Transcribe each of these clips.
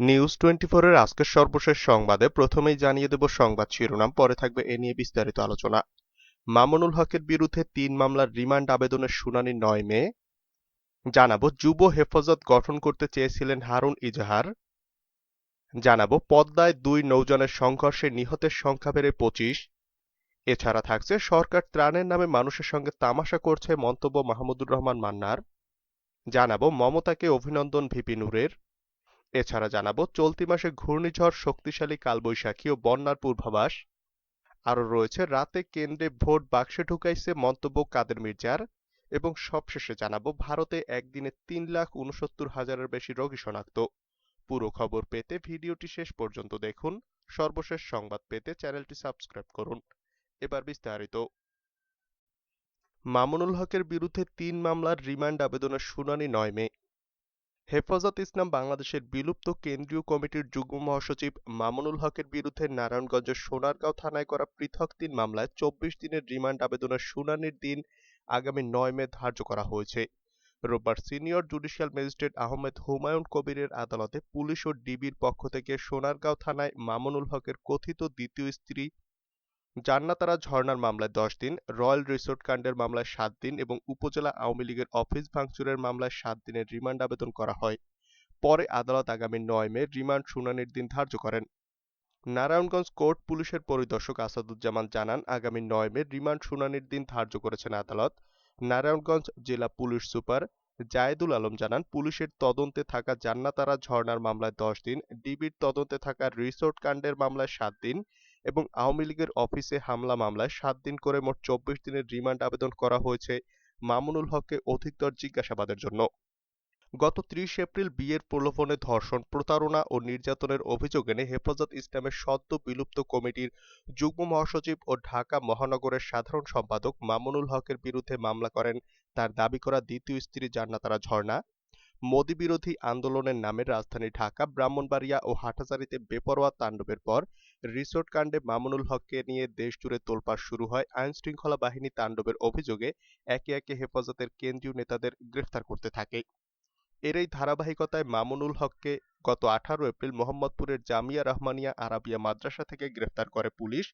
News 24 এর আজকের সর্বশেষ সংবাদে প্রথমেই জানিয়ে দেব সংবাদ শিরোনাম, পরে থাকবে এ নিয়ে বিস্তারিত আলোচনা। মামুনুল হকের বিরুদ্ধে ৩ মামলার রিমান্ড আবেদনের শুনানি ৯ মে। জানাবো যুব হেফাজত গঠন করতে চেয়েছিলেন হারুন ইজাহার। জানাবো পদ্মায় ২ নৌযানের সংঘর্ষে নিহতের সংখ্যা বেড়ে ২৫। এছাড়া থাকছে সরকার ত্রাণের নামে মানুষের সঙ্গে তামাশা করছে, মন্তব্য মাহমুদুর রহমান মান্নার। জানাবো মমতাকে অভিনন্দন ভিপি নূরের। এছাড়া জানাবো চলতি মাসে ঘূর্ণিঝড়, শক্তিশালী কালবৈশাখী ও বন্যার পূর্বাভাস। আরও রয়েছে রাতে কেন্দ্রে ভোট বাক্সে ঢুকাইছে, মন্তব্য কাদের মির্জার। এবং সবশেষে জানাবো ভারতে একদিনে ৩,৬৯,০০০-এর বেশি রোগী শনাক্ত। পুরো খবর পেতে ভিডিওটি শেষ পর্যন্ত দেখুন। সর্বশেষ সংবাদ পেতে চ্যানেলটি সাবস্ক্রাইব করুন। এবার বিস্তারিত। মামুনুল হকের বিরুদ্ধে ৩ মামলার রিমান্ড আবেদনের শুনানি ৯ মে। হেফাজত ইসলাম বাংলাদেশের বিলুপ্ত কেন্দ্রীয় কমিটির যুগ্ম মহাসচিব মামুনুল হকের বিরুদ্ধে নারায়ণগঞ্জের সোনারগাঁও থানায় করা পৃথক ৩ মামলায় ২৪ দিনের রিমান্ড আবেদনের শুনানির দিন আগামী ৯ মে ধার্য করা হয়েছে। রোববার senior judicial magistrate Ahmed Humayun কবিরের আদালতে পুলিশ ও ডিবির পক্ষ থেকে সোনারগাঁও থানায় মামুনুল হকের কথিত দ্বিতীয় স্ত্রী জান্নাতারা ঝর্ণার মামলায় ১০ দিন, রয়্যাল রিসোর্ট কাণ্ডের মামলায় ৭ দিন এবং উপজেলা আওয়ামী লীগের অফিস ভাঙচুরের মামলায় ৭ দিনের রিমান্ড আবেদন করা হয়। পরে আদালত আগামী ৯ মে রিমান্ড শুনানির দিন ধার্য করেন। নারায়ণগঞ্জ কোর্ট পুলিশের পরিদর্শক আসাদুজ্জামান জানান, আগামী ৯ মে রিমান্ড শুনানির দিন ধার্য করেছেন আদালত। নারায়ণগঞ্জ জেলা পুলিশ সুপার জায়েদুল আলম জানান, পুলিশের তদন্তে থাকা জান্নাতারা ঝর্ণার মামলায় ১০ দিন, ডিবির তদন্তে থাকা রিসোর্ট কাণ্ডের মামলায় ৭ দিন এবং আওয়ামী লীগের অফিসে হামলা মামলায় ৭ দিন করে মোট ২৪ দিনের রিমান্ড আবেদন করা হয়েছে মামুনুল হককে অধিকতর জিজ্ঞাসাবাদের জন্য। গত ৩০ এপ্রিল বিয়ের প্রলোভনে ধর্ষণ, প্রতারণা ও নির্যাতনের অভিযোগ এনে হেফাজত ইসলামের সদ্য বিলুপ্ত কমিটির যুগ্ম মহাসচিব ও ঢাকা মহানগরের সাধারণ সম্পাদক মামুনুল হকের বিরুদ্ধে মামলা করেন তার দাবি করা দ্বিতীয় স্ত্রী জান্নাতারা ঝর্ণা। মোদি বিরোধী আন্দোলনের নামে রাজধানী ঢাকা, ব্রাহ্মণবাড়িয়া ও হাটহাজারীতে বেপরোয়া তাণ্ডবের পর রিসোর্ট কাণ্ডে মামুনুল হককে নিয়ে দেশজুড়ে তোলপাড় শুরু হয়। আইনশৃঙ্খলা বাহিনী তাণ্ডবের অভিযোগে একে একে হেফাজতের কেন্দ্রীয় নেতাদের গ্রেফতার করতে থাকে। এরই ধারাবাহিকতায় মামুনুল হককে গত ১৮ এপ্রিল মোহাম্মদপুরের জামিয়া রহমানিয়া আরাবিয়া মাদ্রাসা থেকে গ্রেফতার করে পুলিশ।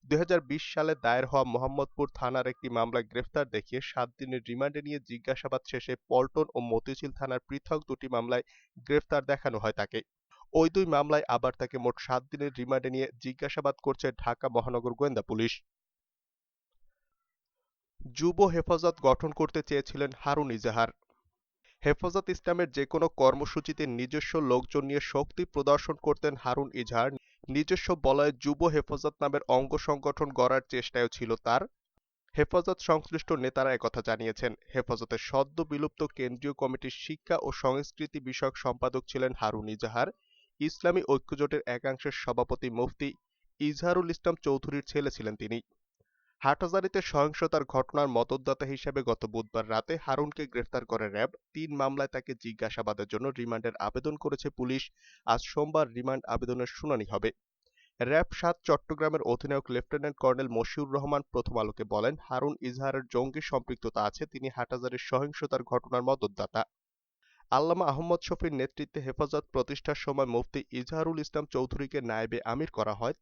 ২০২০ সালে দায়ের হওয়া মোহাম্মদপুর থানার একটি মামলায় গ্রেফতার দেখিয়ে ৭ দিনের রিমান্ডে নিয়ে জিজ্ঞাসাবাদ শেষে পল্টন ও মতিঝিল থানার পৃথক দুটি মামলায় গ্রেফতার দেখানো হয় তাকে। ওই দুই মামলায় আবার তাকে মোট ৭ দিনের রিমান্ডে নিয়ে জিজ্ঞাসাবাদ করছে ঢাকা মহানগর গোয়েন্দা পুলিশ। যুব হেফাজত গঠন করতে চেয়েছিলেন হারুন ইজাহার। হেফাজত ইসলামের যেকোনো কর্মসূচিতে নিজস্ব লোকজন নিয়ে শক্তি প্রদর্শন করতেন হারুন ইজাহার। নিজস্ব বলয়ে যুব হেফাজত নামের অঙ্গ সংগঠন গড়ার চেষ্টায়ও ছিল তার। হেফাজত সংশ্লিষ্ট নেতারা একথা জানিয়েছেন। হেফাজতের সদ্য বিলুপ্ত কেন্দ্রীয় কমিটির শিক্ষা ও সংস্কৃতি বিষয়ক সম্পাদক ছিলেন হারুন ইজাহার। ইসলামী ঐক্যজোটের একাংশের সভাপতি মুফতি ইজহারুল ইসলাম চৌধুরীর ছেলে ছিলেন তিনি। হাটহাজারীতে সহিংসতার ঘটনার মদদদাতা হিসেবে গত বুধবার রাতে হারুনকে গ্রেফতার করে র্যাব। ৩ মামলায় তাকে জিজ্ঞাসাবাদের জন্য রিমান্ডের আবেদন করেছে পুলিশ। আজ সোমবার রিমান্ড আবেদনের শুনানি হবে। র্যাব ৭ চট্টগ্রামের অধিনায়ক লেফটেন্যান্ট কর্নেল মশিউর রহমান প্রথম আলোকে বলেন, হারুন ইজহারের জঙ্গি সম্পৃক্ততা আছে, তিনি হাটহাজারীর সহিংসতার ঘটনার মদদদাতা। আল্লামা আহমদ শফীর নেতৃত্বে হেফাজত প্রতিষ্ঠার সময় মুফতি ইজহারুল ইসলাম চৌধুরীকে নায়েবে আমির করা হয়।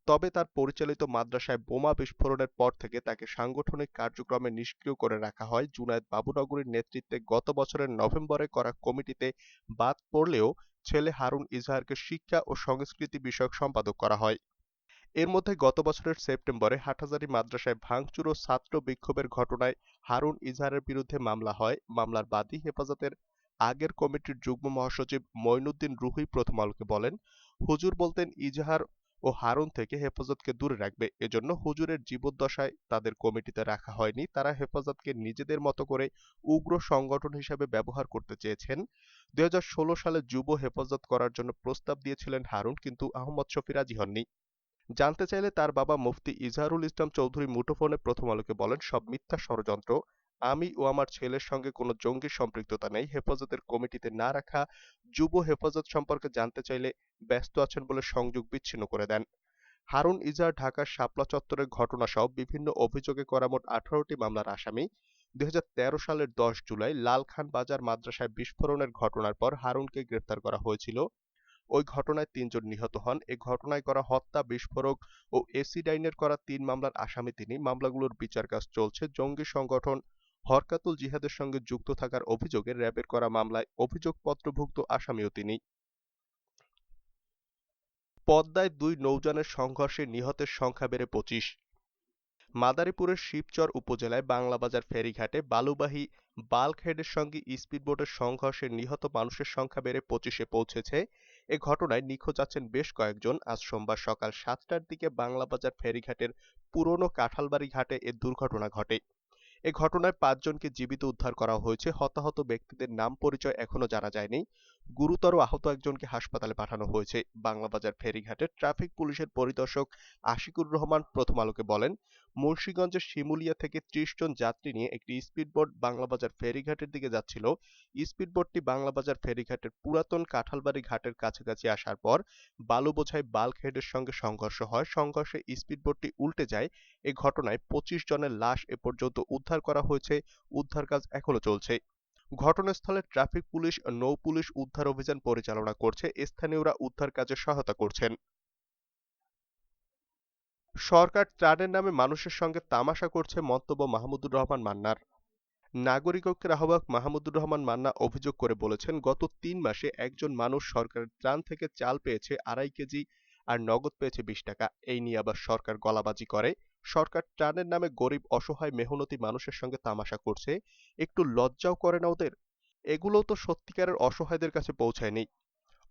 তবে তার পরিচালিত মাদ্রাসায় বোমা বিস্ফোরণের পর থেকে তাকে সাংগঠনিক কার্যক্রমে নিষ্ক্রিয় করে রাখা হয়। জুনায়েদ বাবুনগরীর নেতৃত্বে গত বছরের নভেম্বরে করা কমিটিতে বাদ পড়লেও ছেলে হারুন ইজহারকে শিক্ষা ও সংস্কৃতি বিষয়ক সম্পাদক করা হয়। এর মধ্যে গত বছরের সেপ্টেম্বরে হাটহাজারী মাদ্রাসায় ভাঙচুর ও ছাত্র বিক্ষোভের ঘটনায় হারুন ইজহারের বিরুদ্ধে মামলা হয়। মামলার বাদী হেফাজতের আগের কমিটির যুগ্ম মহাসচিব মঈনুদ্দিন রুহি প্রথম আলোকে বলেন, হুজুর বলতেন ইজহার ও হারুন থেকে হেফাজতকে দূরে রাখবে, এজন্য হুজুরের জীবদ্দশায় তাদের কমিটিতে রাখা হয়নি। তারা হেফাজতকে নিজেদের মতো করে উগ্র সংগঠন হিসেবে ব্যবহার করতে চেয়েছেন। ২০১৬ সালে যুব হেফাজত করার জন্য প্রস্তাব দিয়েছিলেন হারুন, কিন্তু আহমদ শফী রাজি হননি। জানতে চাইলে তার বাবা মুফতি ইজহারুল ইসলাম চৌধুরী মুঠোফোনে প্রথম আলোকে বলেন, সব মিথ্যা ষড়যন্ত্র। আমি ও আমার ছেলের সঙ্গে কোনো জঙ্গি সম্পৃক্ততা নেই। হেফাজতের কমিটিতে না রাখা। যুব হেফাজত সম্পর্কে জানতে চাইলে ব্যস্ত আছেন বলে সংযোগ বিচ্ছিন্ন করে দেন। হারুন ইজহার ঢাকার শাপলা চত্বরের ঘটনাসহ বিভিন্ন অভিযোগে করা মোট ১৮টি মামলার আসামি। ২০১৩ সালের ১০ জুলাই লালখান বাজার মাদ্রাসায় বিস্ফোরণের ঘটনার পর হারুনকে গ্রেফতার করা হয়েছিল। ওই ঘটনায় ৩ জন নিহত হন। এ ঘটনায় করা হত্যা, বিস্ফোরক ও এসিডাইনের করা ৩ মামলার আসামি তিনি। মামলাগুলোর বিচার কাজ চলছে। জঙ্গি সংগঠন হরকাতুল জিহাদের সঙ্গে যুক্ত থাকার অভিযোগে র্যাবের করা মামলায় অভিযোগপত্রভুক্ত আসামিও তিনি। পদ্মায় ২ নৌযানের সংঘর্ষে নিহতের সংখ্যা বেড়ে ২৫। মাদারীপুরের শিবচর উপজেলায় বাংলাবাজার ফেরিঘাটে বালুবাহী বাল্কহেডের সঙ্গে স্পিডবোটের সংঘর্ষে নিহত মানুষের সংখ্যা বেড়ে ২৫-এ পৌঁছেছে। এ ঘটনায় নিখোঁজ আছেন বেশ কয়েকজন। আজ সোমবার সকাল ৭টার দিকে বাংলাবাজার ফেরিঘাটের পুরনো কাঁঠালবাড়ি ঘাটে এ দুর্ঘটনা ঘটে। এ ঘটনায় ৫ জনকে জীবিত উদ্ধার করা হয়েছে। হতাহত ব্যক্তিদের নাম পরিচয় এখনো জানা যায়নি। গুরুতর আহত একজনকে হাসপাতালে পাঠানো হয়েছে। বাংলাবাজার ফেরিঘাটের ট্রাফিক পুলিশের পরিদর্শক আশিকুর রহমান প্রথম আলোকে বলেন, মুন্সিগঞ্জের শিমুলিয়া থেকে ৩০ জন যাত্রী নিয়ে একটি স্পিডবোট বাংলাবাজার ফেরিঘাটের দিকে যাচ্ছিল। স্পিডবোটটি বাংলাবাজার ফেরিঘাটের পুরাতন কাঁঠালবাড়ি ঘাটের কাছাকাছি আসার পর বালু বোঝাই বাল্কহেডের সঙ্গে সংঘর্ষ হয়। সংঘর্ষে স্পিডবোটটি উল্টে যায়। এ ঘটনায় ২৫ জনের লাশ এ পর্যন্ত উদ্ধার করা হয়েছে। উদ্ধার কাজ এখনো চলছে। ঘটনাস্থলে ট্রাফিক পুলিশ, নৌ পুলিশ উদ্ধার অভিযান পরিচালনা করছে। স্থানীয়রা উদ্ধার কাজে সহায়তা করছেন। সরকার ত্রাণের নামে মানুষের সঙ্গে তামাশা করছে মন্তব্য মাহমুদুর রহমান মান্নার। নাগরিক ঐক্যের আহ্বায়ক মাহমুদুর রহমান মান্না অভিযোগ করে বলেছেন, গত ৩ মাসে একজন মানুষ সরকারের ত্রাণ থেকে চাল পেয়েছে ২.৫ কেজি আর নগদ পেয়েছে ২০ টাকা। এই নিয়ে আবার সরকার গলাবাজি করে। সরকার ত্রাণের নামে গরিব, অসহায়, মেহনতি মানুষের সঙ্গে তামাশা করছে। একটু লজ্জাও করে না ওদের? এগুলোও তো সত্যিকারের অসহায়দের কাছে পৌঁছায়নি।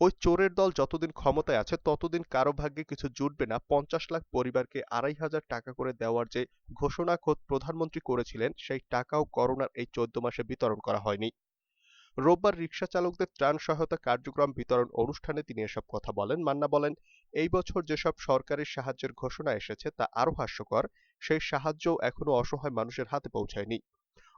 ওই চোরের দল যতদিন ক্ষমতায় আছে ততদিন কারো ভাগ্যে কিছু জুটবে না। ৫০ লাখ পরিবারকে ২,৫০০ টাকা করে দেওয়ার যে ঘোষণা খোদ প্রধানমন্ত্রী করেছিলেন, সেই টাকাও করোনার এই ১৪ মাসে বিতরণ করা হয়নি। রোববার রিকশা চালকদের ত্রাণ সহায়তা কার্যক্রম বিতরণ অনুষ্ঠানে তিনি এসব কথা বলেন। মান্না বলেন, এই বছর যেসব সরকারি সাহায্যের ঘোষণা এসেছে তা আরও হাস্যকর। সেই সাহায্যও এখনো অসহায় মানুষের হাতে পৌঁছায়নি।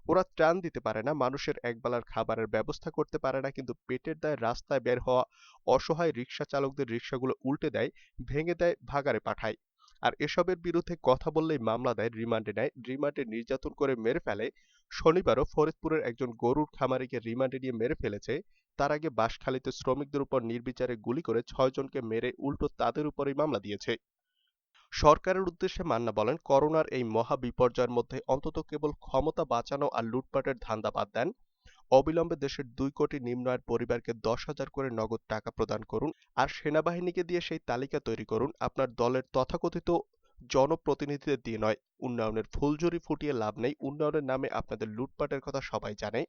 ওরা ত্রাণ দিতে পারে না, মানুষের একবেলার খাবারের ব্যবস্থা করতে পারে না, কিন্তু পেটের দায়ে রাস্তায় বের হওয়া অসহায় রিকশা চালকদের রিকশাগুলো উল্টে দেয়, ভেঙে দেয়, ভাগাড়ে পাঠায়। আর এসবের বিরুদ্ধে কথা বললেই মামলা দেয়, রিমান্ডে নেয়, রিমান্ডে নির্যাতন করে মেরে ফেলে। শনিবারও ফরিদপুরের একজন গরুর খামারিকে রিমান্ডে নিয়ে মেরে ফেলেছে। তার আগে বাঁশখালীতে শ্রমিকদের উপর নির্বিচারে গুলি করে ৬ জনকে মেরে উল্টো তাদের উপরই মামলা দিয়েছে। সরকারের উদ্দেশ্যে মান্না বলেন, করোনার এই মহা বিপর্যয়ের মধ্যে অন্তত কেবল ক্ষমতা বাঁচানো আর লুটপাটের ধান্দা বাদ দেন। অবিলম্বে দেশের ২ কোটি নিম্ন আয়ের পরিবারকে ১০,০০০ করে নগদ টাকা প্রদান করুন। আর সেনাবাহিনীকে দিয়ে সেই তালিকা তৈরি করুন। আপনার দলের তথাকথিত জনপ্রতিনিধিদের দিয়ে নয়। উন্নয়নের ফুলঝুরি ফুটিয়ে লাভ নেই। উন্নয়নের নামে আপনাদের লুটপাটের কথা সবাই জানে।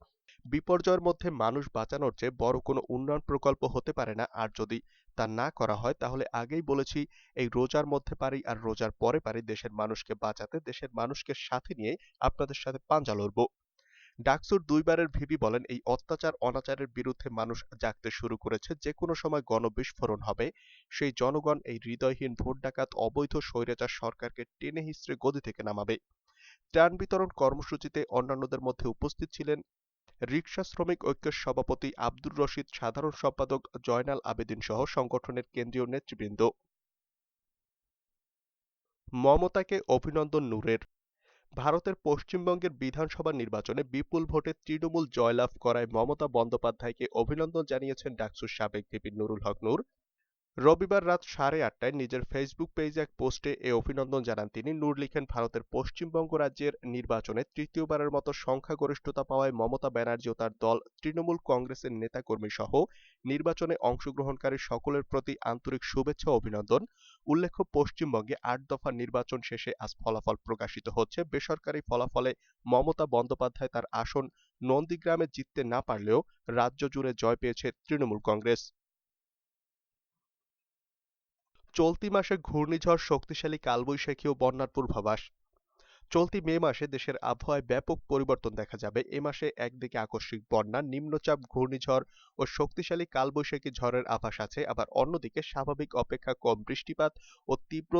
বিপর্যয়ের মধ্যে মানুষ বাঁচানোর চেয়ে বড় কোনো উন্নয়ন প্রকল্প হতে পারে না। আর যদি তা না করা হয় তাহলে আগেই বলেছি, এই রোজার মধ্যে পারি আর রোজার পরে পারি দেশের মানুষকে বাঁচাতে, দেশের মানুষকে সাথে নিয়ে আপনাদের সাথে পাঞ্জা লড়ব। ডাকসুর ২ বারের ভিপি বলেন, এই অত্যাচার অনাচারের বিরুদ্ধে মানুষ জাগতে শুরু করেছে। যেকোনো সময় গণবিস্ফোরণ হবে। সেই জনগণ এই হৃদয়হীন, ভোট ডাকাত, অবৈধ স্বৈরাচার সরকারকে টেনে হিঁচড়ে গদি থেকে নামাবে। ত্রাণ বিতরণ কর্মসূচিতে অন্যান্যদের মধ্যে উপস্থিত ছিলেন রিকশা শ্রমিক ঐক্যের সভাপতি আব্দুর রশিদ, সাধারণ সম্পাদক জয়নাল আবেদীন সহ সংগঠনের কেন্দ্রীয় নেতৃবৃন্দ। মমতাকে অভিনন্দন নূরের। ভারতের পশ্চিমবঙ্গের বিধানসভা নির্বাচনে বিপুল ভোটে তৃণমূল জয়লাভ করায় মমতা বন্দ্যোপাধ্যায়কে অভিনন্দন জানিয়েছেন ডাকসুর সাবেক ভিপি নুরুল হক নূর। রবিবার রাত ৮:৩০টায় নিজের ফেসবুক পেজে এক পোস্টে এ অভিনন্দন জানান তিনি। নূর লিখেন, ভারতের পশ্চিমবঙ্গ রাজ্যের নির্বাচনে তৃতীয়বারের মতো সংখ্যাগরিষ্ঠতা পাওয়ায় মমতা ব্যানার্জি ও তার দল তৃণমূল কংগ্রেসের নেতাকর্মী সহ নির্বাচনে অংশগ্রহণকারী সকলের প্রতি আন্তরিক শুভেচ্ছা ও অভিনন্দন। উল্লেখ্য, পশ্চিমবঙ্গে ৮ দফা নির্বাচন শেষে আজ ফলাফল প্রকাশিত হচ্ছে। বেসরকারি ফলাফলে মমতা বন্দ্যোপাধ্যায় তার আসন নন্দীগ্রামে জিততে না পারলেও রাজ্য জুড়ে জয় পেয়েছে তৃণমূল কংগ্রেস। চলতি মাসে ঘূর্ণিঝড়, শক্তিশালী কালবৈশাখী ও বন্যার পূর্বাভাস। চলতি মে মাসে দেশের আবহাওয়ায় ব্যাপক পরিবর্তন দেখা যাবে। এ মাসে একদিকে আকস্মিক বন্যা, নিম্নচাপ, ঘূর্ণিঝড় ও শক্তিশালী কালবৈশাখী ঝড়ের আভাস আছে, আবার অন্যদিকে স্বাভাবিক অপেক্ষা কম বৃষ্টিপাত ও তীব্র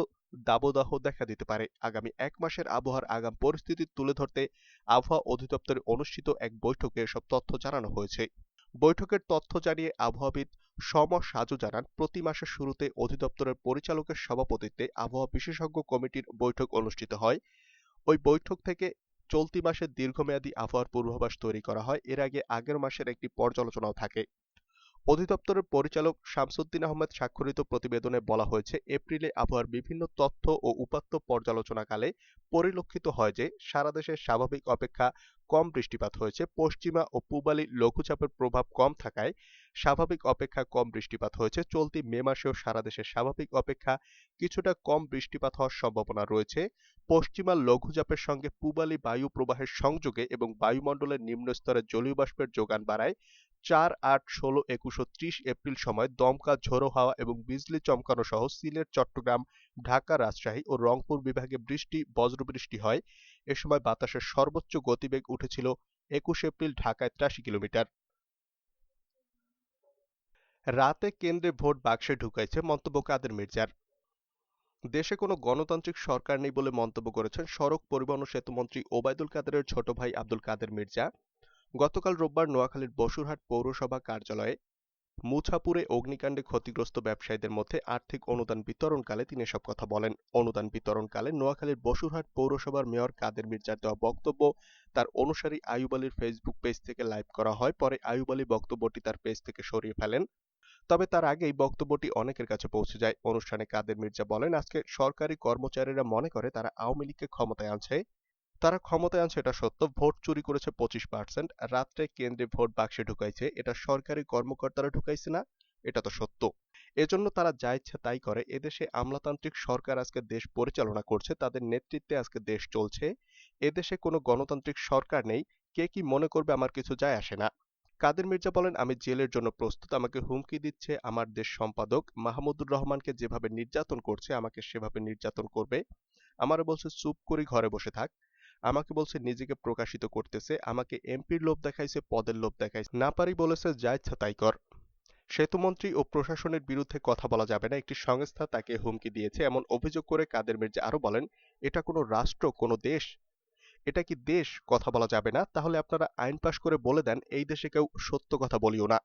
দাবদাহ দেখা দিতে পারে। আগামী ১ মাসের আবহাওয়ার আগাম পরিস্থিতি তুলে ধরতে আবহাওয়া অধিদপ্তরে অনুষ্ঠিত এক বৈঠকে এসব তথ্য জানানো হয়েছে। বৈঠকের তথ্য জানিয়ে আবহাওয়াবিদ সম সাজু জানান, প্রতি মাসের শুরুতে অধিদপ্তরের পরিচালকের সভাপতিত্বে আবহাওয়া বিশেষজ্ঞ কমিটির বৈঠক অনুষ্ঠিত হয়। ওই বৈঠক থেকে চলতি মাসের দীর্ঘমেয়াদী আবহাওয়ার পূর্বাভাস তৈরি করা হয়। এর আগে আগের মাসের একটি পর্যালোচনাও থাকে। অধিদপ্তরের পরিচালক শামসুদ্দিন আহমেদ স্বাক্ষরিত প্রতিবেদনে বলা হয়েছে, এপ্রিলে আবহাওয়ার বিভিন্ন তথ্য ও উপাত্ত পর্যালোচনাকালে পরিলক্ষিত হয় যে সারা দেশে স্বাভাবিক অপেক্ষা কম বৃষ্টিপাত হয়েছে। পশ্চিমা ও পূবালি লঘুচাপের প্রভাব কম থাকায় স্বাভাবিক অপেক্ষা কম বৃষ্টিপাত হয়েছে। চলতি মে মাসেও সারা দেশে স্বাভাবিক অপেক্ষা কিছুটা কম বৃষ্টিপাত হওয়ার সম্ভাবনা রয়েছে। পশ্চিমা লঘুচাপের সঙ্গে পূবালি বায়ু প্রবাহের সংযোগে এবং বায়ুমণ্ডলের নিম্ন স্তরে জলীয় বাষ্পের যোগান বাড়ায় ৪, ৮, ১৬, ২১ ও ৩০ এপ্রিল সময় দমকা ঝোড়ো হাওয়া এবং বিজলি চমকানো সহ সিলেট, চট্টগ্রাম, ঢাকা, রাজশাহী ও রংপুর বিভাগে বজ্রবৃষ্টি হয়। এ সময় বাতাসের সর্বোচ্চ গতিবেগ উঠেছিল ২১ এপ্রিল ঢাকায় ৮৩ কিলোমিটার। রাতে কেন্দ্রে ভোট বাক্সে ঢুকাইছে, মন্তব্য কাদের মির্জার। দেশে কোনো গণতান্ত্রিক সরকার নেই বলে মন্তব্য করেছেন সড়ক পরিবহন ও সেতুমন্ত্রী ওবায়দুল কাদেরের ছোট ভাই আব্দুল কাদের মির্জা। গতকাল রোববার নোয়াখালীর বসুরহাট পৌরসভা কার্যালয়ে মুছাপুরে অগ্নিকাণ্ডে ক্ষতিগ্রস্ত ব্যবসায়ীদের মধ্যে আর্থিক অনুদান বিতরণকালে তিনি এসব কথা বলেন। অনুদান বিতরণকালে নোয়াখালীর বসুরহাট পৌরসভার মেয়র কাদের মির্জার দেওয়া বক্তব্য তার অনুসারী আইয়ুব আলীর ফেসবুক পেজ থেকে লাইভ করা হয়। পরে আইয়ুব আলী বক্তব্যটি তার পেজ থেকে সরিয়ে ফেলেন। তবে তার আগেই বক্তব্যটি অনেকের কাছে পৌঁছে যায়। অনুষ্ঠানে কাদের মির্জা বলেন, আজকে সরকারি কর্মচারীরা মনে করে তারা আওয়ামী লীগকে ক্ষমতায় আনছে। তারা ক্ষমতায় আনছে এটা সত্য। ভোট চুরি করেছে ২৫%, রাত্রে কেন্দ্রে ভোট বাক্সে ঢুকাইছে, এটা সরকারি কর্মকর্তারা ঢুকাইছে না, এটা তো সত্য। এজন্য তারা যা ইচ্ছা তাই করে। এদেশে আমলাতান্ত্রিক সরকার আজকে দেশ পরিচালনা করছে, তাদের নেতৃত্বে আজকে দেশ চলছে। এদেশে কোনো গণতান্ত্রিক সরকার নেই। কে কি মনে করবে আমার কিছু যায় আসে না। কাদের মির্জা বলেন, আমি জেলের জন্য প্রস্তুত। আমাকে হুমকি দিচ্ছে আমার দেশ সম্পাদক মাহমুদুর রহমানকে যেভাবে নির্যাতন করছে আমাকে সেভাবে নির্যাতন করবে। আমারে বলছে চুপ করে ঘরে বসে থাক। আমাকে বলছে নিজেকে প্রকাশিত করতেছে। আমাকে এমপির লোভ দেখাইছে, পদের লোভ দেখাইছে। না পারি বলেছে যা ইচ্ছা তাই কর। সেতুমন্ত্রী ও প্রশাসনের বিরুদ্ধে কথা বলা যাবে না, একটি সংস্থা তাকে হুমকি দিয়েছে এমন অভিযোগ করে কাদের মির্জা আরো বলেন, এটা কোনো রাষ্ট্র, কোনো দেশ? এটা কি দেশ? কথা বলা যাবে না? তাহলে আপনারা আইন পাশ করে বলে দেন এই দেশে কেউ সত্য কথা বলিও না।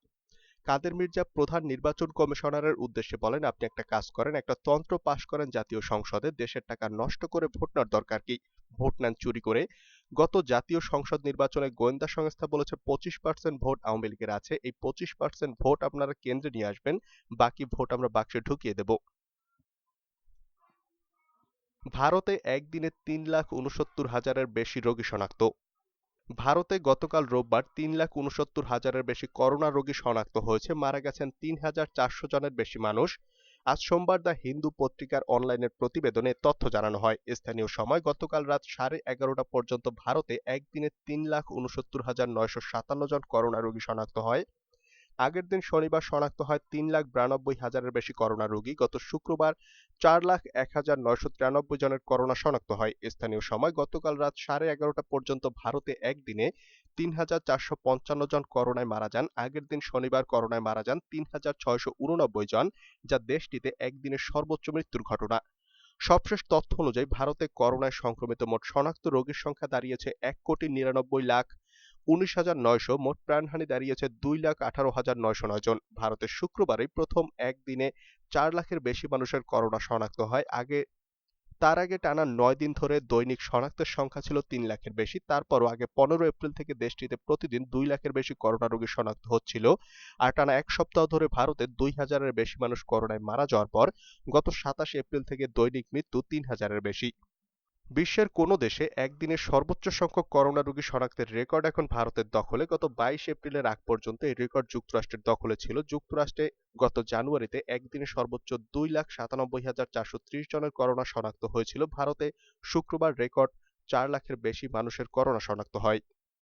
কাদের মির্জা প্রধান নির্বাচন কমিশনারের উদ্দেশ্যে বলেন, আপনি একটা কাজ করেন, একটা তন্ত্র পাশ করেন জাতীয় সংসদে, দেশের টাকা নষ্ট করে ভোট নেওয়ার দরকার কি? ভোট নেন চুরি করে। গত জাতীয় সংসদ নির্বাচনে গোয়েন্দা সংস্থা বলেছে ২৫% ভোট আওয়ামী লীগের আছে। এই ২৫% ভোট আপনারা কেন্দ্রে নিয়ে আসবেন, বাকি ভোট আমরা বাক্সে ঢুকিয়ে দেব। ভারতে একদিনে ৩,৬৯,০০০-এর বেশি রোগী শনাক্ত। ভারতে গতকাল রোববার ৩,৬৯,০০০-এর বেশি করোনা রোগী শনাক্ত হয়েছে, মারা গেছেন ৩,৪০০ জনের বেশি মানুষ। আজ সোমবার দ্য হিন্দু পত্রিকার অনলাইনের প্রতিবেদনে তথ্য জানানো হয়। স্থানীয় সময় গতকাল রাত 11:30 পর্যন্ত ভারতে একদিনে ৩,৬৯,৯৫৭ জন করোনা রোগী শনাক্ত হয়। আগের দিন শনিবার শনাক্ত হয় ৩,৯২,০০০-এর বেশি করোনা রোগী। গত শুক্রবার ৪,০১,৯৯৩ জনের করোনা শনাক্ত হয়। স্থানীয় সময় গতকাল রাত 11:30 পর্যন্ত ভারতে একদিনে ৩,৪৫৫ জন করোনায় মারা যান। আগের দিন শনিবার করোনায় মারা যান ৩,৬৮৯ জন, যা দেশটিতে একদিনের সর্বোচ্চ মৃত্যুর ঘটনা। সবশেষ তথ্য অনুযায়ী ভারতে করোনায় সংক্রমিত মোট শনাক্ত রোগীর সংখ্যা দাঁড়িয়েছে ১,৯৯,১৯,৯০০। মোট প্রাণহানি দাঁড়িয়েছে ২,১৮,৯০৯ জন। ভারতে শুক্রবারই প্রথম একদিনে ৪ লাখের বেশি মানুষের করোনা শনাক্ত হয়। তার আগে টানা ৯ দিন ধরে দৈনিক শনাক্তের সংখ্যা ছিল ৩ লাখের বেশি। তারপরও আগে ১৫ এপ্রিল থেকে দেশটিতে প্রতিদিন ২ লাখের বেশি করোনা রোগী শনাক্ত হচ্ছিল। আর টানা এক সপ্তাহ ধরে ভারতে ২,০০০-এর বেশি মানুষ করোনায় মারা যাওয়ার পর গত ২৭ এপ্রিল থেকে দৈনিক মৃত্যু ৩,০০০-এর বেশি। বিশ্বের কোনো দেশে একদিনে সর্বোচ্চ সংখ্যক করোনা রোগী শনাক্তের রেকর্ড এখন ভারতের দখলে। গত ২২ এপ্রিলের আগ পর্যন্ত এই রেকর্ড যুক্তরাষ্ট্রের দখলে ছিল। যুক্তরাষ্ট্রে গত জানুয়ারিতে একদিনে সর্বোচ্চ ২,৯৭,৪৩০ জনের করোনা শনাক্ত হয়েছিল। ভারতে শুক্রবার রেকর্ড ৪ লাখের বেশি মানুষের করোনা শনাক্ত হয়।